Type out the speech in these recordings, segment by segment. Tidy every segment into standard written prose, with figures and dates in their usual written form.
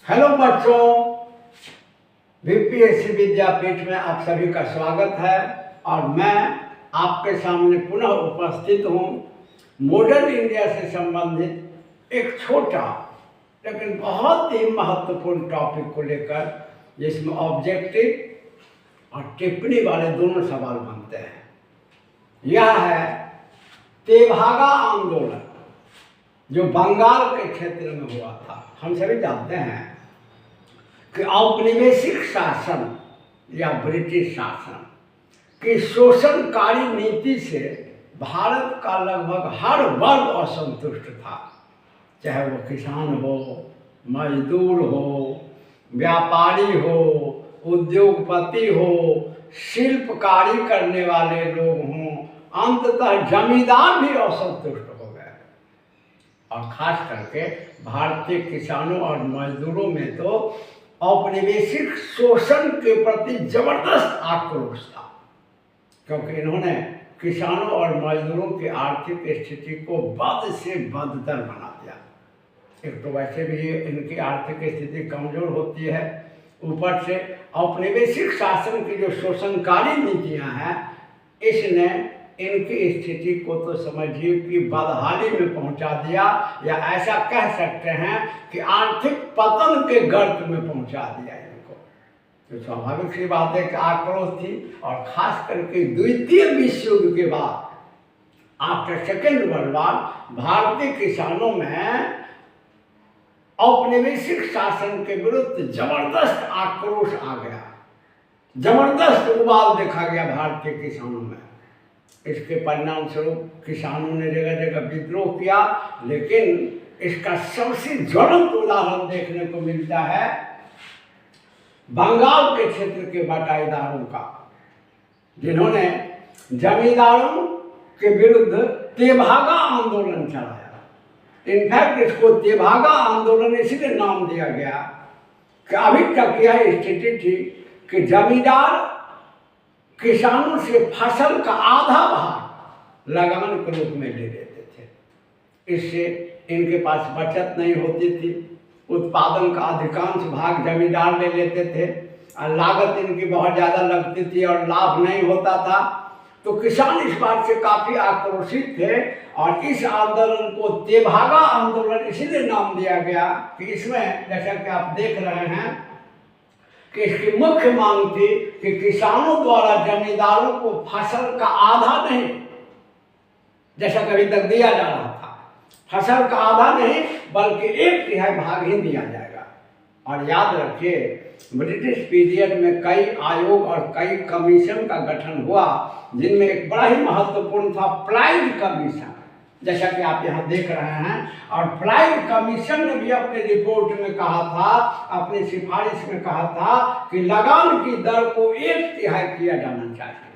Hello बच्चों, BPSC विद्यापीठ में आप सभी का स्वागत है और मैं आपके सामने पुनः उपस्थित हूँ मॉडर्न इंडिया से संबंधित एक छोटा लेकिन बहुत ही महत्वपूर्ण टॉपिक को लेकर, जिसमें ऑब्जेक्टिव और टिप्पणी वाले दोनों सवाल बनते हैं। यह है तेभागा आंदोलन जो बंगाल के क्षेत्र में हुआ था। हम सभी जानते हैं कि औपनिवेशिक शासन या ब्रिटिश शासन की शोषणकारी नीति से भारत का लगभग हर वर्ग असंतुष्ट था, चाहे वो किसान हो, मजदूर हो, व्यापारी हो, उद्योगपति हो, शिल्पकारी करने वाले लोग हों, अंततः जमींदार भी असंतुष्ट हो गए। और खास करके भारतीय किसानों और मजदूरों में तो औपनिवेशिक शोषण के प्रति जबरदस्त आक्रोश था, क्योंकि इन्होंने किसानों और मजदूरों की आर्थिक स्थिति को बद से बदतर बना दिया। एक तो वैसे भी इनकी आर्थिक स्थिति कमजोर होती है, ऊपर से औपनिवेशिक शासन की जो शोषणकारी नीतियां हैं, इसने इनकी स्थिति को तो समझिए कि बदहाली में पहुंचा दिया, या ऐसा कह सकते हैं कि आर्थिक पतन के गर्त में पहुंचा दिया इनको। तो स्वाभाविक सी बात है कि आक्रोश थी। और खास करके द्वितीय विश्व युद्ध के बाद, आफ्टर सेकेंड वर्ल्ड वॉर, भारतीय किसानों में औपनिवेशिक शासन के विरुद्ध जबरदस्त आक्रोश आ गया, जबरदस्त उबाल देखा गया भारतीय किसानों में। इसके परिणाम स्वरूप किसानों ने जगह जगह विद्रोह किया, लेकिन इसका सबसे ज्वलंत उदाहरण देखने को मिलता है बंगाल के क्षेत्र के बटाईदारों का, जिन्होंने जमींदारों के विरुद्ध तेभागा आंदोलन चलाया। इनफैक्ट इसको तेभागा आंदोलन इसलिए नाम दिया गया कि अभी तक यह स्थिति थी कि जमींदार किसानों से फसल का आधा भाग लगान के रूप में ले लेते थे। इससे इनके पास बचत नहीं होती थी, उत्पादन का अधिकांश भाग जमींदार ले लेते थे और लागत इनकी बहुत ज़्यादा लगती थी और लाभ नहीं होता था। तो किसान इस बात से काफ़ी आक्रोशित थे और इस आंदोलन को तेभागा आंदोलन इसीलिए नाम दिया गया कि इसमें, जैसा कि आप देख रहे हैं, कि इसकी मुख्य मांग थी कि किसानों द्वारा जमींदारों को फसल का आधा नहीं, जैसा कभी तक दिया जा रहा था, फसल का आधा नहीं बल्कि 1/3 भाग ही दिया जाएगा। और याद रखिए, ब्रिटिश पीरियड में कई आयोग और कई कमीशन का गठन हुआ, जिनमें एक बड़ा ही महत्वपूर्ण था प्लाइड कमीशन, जैसा कि आप यहाँ देख रहे हैं। और प्लाइड कमीशन ने भी अपने रिपोर्ट में कहा था, अपनी सिफारिश में कहा था कि लगान की दर को 1/3 किया जाना चाहिए।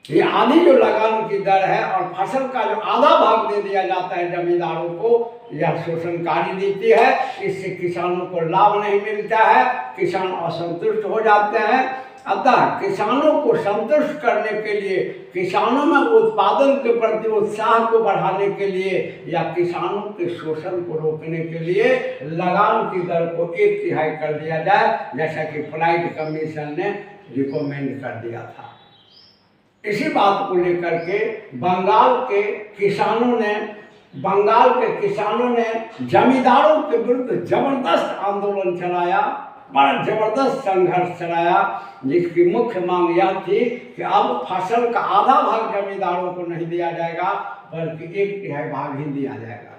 ये आधी जो लगान की दर है और फसल का जो आधा भाग दे दिया जाता है जमींदारों को, यह शोषणकारी नीति है। इससे किसानों को लाभ नहीं मिलता है, किसान असंतुष्ट हो जाते हैं। अतः किसानों को संतुष्ट करने के लिए, किसानों में उत्पादन के प्रति उत्साह को बढ़ाने के लिए या किसानों के शोषण को रोकने के लिए लगान की दर को 1/3 कर दिया जाए, जैसा कि प्लाइड कमीशन ने रिकमेंड कर दिया था। इसी बात को लेकर के बंगाल के किसानों ने जमींदारों के विरुद्ध जबरदस्त आंदोलन चलाया, बड़ा जबरदस्त संघर्ष चलाया, जिसकी मुख्य मांग यह थी कि अब फसल का आधा भाग जमींदारों को नहीं दिया जाएगा बल्कि 1/3 भाग ही दिया जाएगा।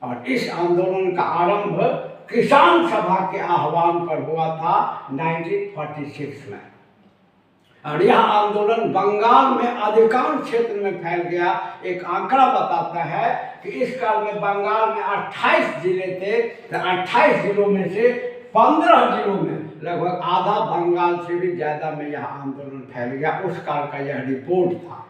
और इस आंदोलन का आरंभ किसान सभा के आह्वान पर हुआ था 1946 में। और यह आंदोलन बंगाल में अधिकांश क्षेत्र में फैल गया। एक आंकड़ा बताता है कि इस काल में बंगाल में 28 जिले थे, तो 28 जिलों में से 15 जिलों में लगभग आधा बंगाल से भी ज़्यादा में यह आंदोलन फैल गया। उस काल का यह रिपोर्ट था।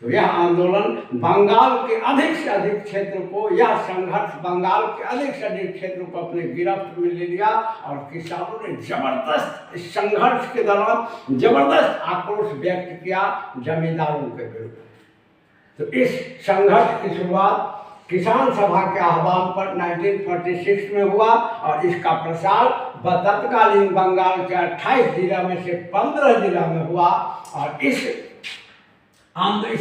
तो यह आंदोलन बंगाल के अधिक से अधिक क्षेत्र को, यह संघर्ष बंगाल के अधिक से अधिक क्षेत्र को अपने गिरफ्त में ले लिया और किसानों ने जबरदस्त इस संघर्ष के दौरान जबरदस्त आक्रोश व्यक्त किया जमींदारों के विरुद्ध। तो इस संघर्ष की शुरुआत किसान सभा के आह्वान पर 1946 में हुआ और इसका प्रसार तत्कालीन बंगाल के 28 जिला में से 15 जिला में हुआ। और इस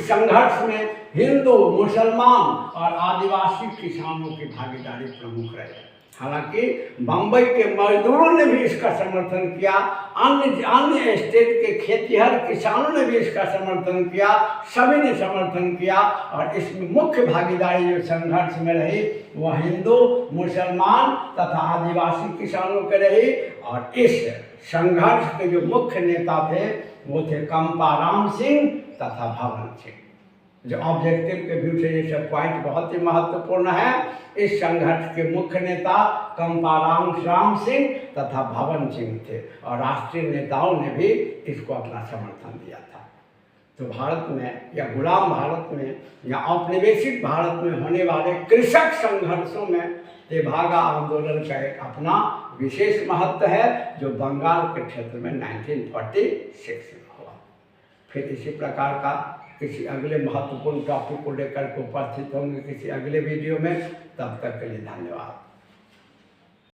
संघर्ष में हिंदू, मुसलमान और आदिवासी किसानों की भागीदारी प्रमुख रही। हालांकि बम्बई के मजदूरों ने भी इसका समर्थन किया, अन्य स्टेट के खेतिहर किसानों ने भी इसका समर्थन किया, सभी ने समर्थन किया। और इसमें मुख्य भागीदारी जो संघर्ष में रही वह हिंदू, मुसलमान तथा आदिवासी किसानों के रही। और इस संघर्ष के जो मुख्य नेता थे वो थे कंपाराम सिंह तथा भवन सिंह। जो ऑब्जेक्टिव के व्यू से ये सब पॉइंट बहुत ही महत्वपूर्ण है। इस संघर्ष के मुख्य नेता कंपाराम सिंह तथा भवन सिंह थे और राष्ट्रीय नेताओं ने भी इसको अपना समर्थन दिया था। तो भारत में या गुलाम भारत में या औपनिवेशिक भारत में होने वाले कृषक संघर्षों में तेभागा आंदोलन का एक अपना विशेष महत्व है, जो बंगाल के क्षेत्र में 1946 में हुआ। फिर इसी प्रकार का किसी अगले महत्वपूर्ण टॉपिक को लेकर के उपस्थित होंगे किसी अगले वीडियो में। तब तक के लिए धन्यवाद।